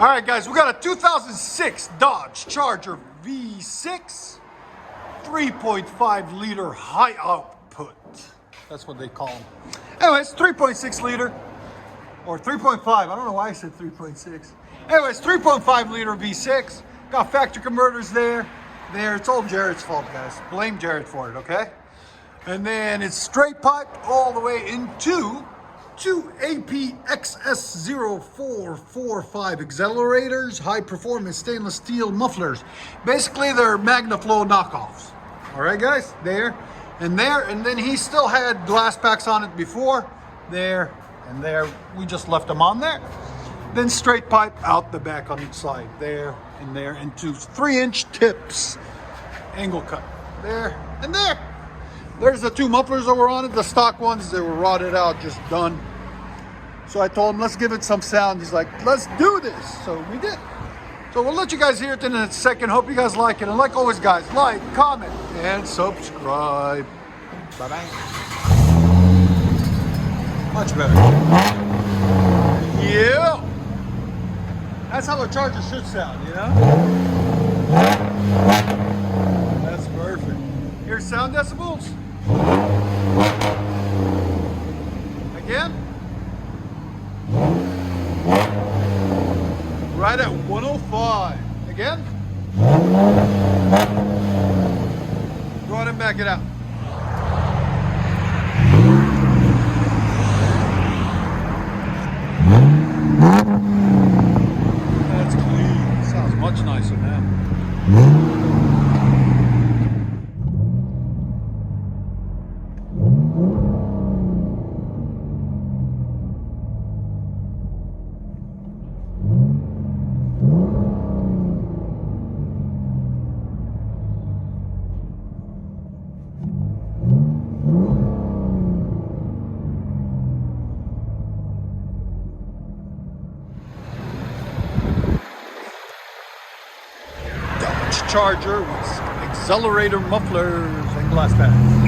All right, guys, we got a 2006 Dodge Charger V6, 3.5 liter high output. That's what they call them. Anyways, 3.6 liter or 3.5. I don't know why I said 3.6. Anyways, 3.5 liter V6. Got factory converters there. It's all Jared's fault, guys. Blame Jared for it, okay? And then it's straight pipe all the way into two APXS0445 XLERATORs, high performance stainless steel mufflers. Basically, they're MagnaFlow knockoffs. All right, guys, there, and then he still had glass packs on it before, there and there. We just left them on there. Then straight pipe out the back on each side, there and there, into 3-inch tips, angle cut, there and there. There's the two mufflers that were on it, the stock ones. They were rotted out, just done. So I told him, let's give it some sound. He's like, let's do this. So we did. So we'll let you guys hear it in a second. Hope you guys like it. And like always, guys, like, comment, and subscribe. Bye-bye. Much better. Yeah. That's how a Charger should sound, you know? That's perfect. Here's sound decibels. Again. Right at 105. Again. Go ahead and back it out. That's clean. Sounds much nicer now. Charger with accelerator mufflers and glass packs.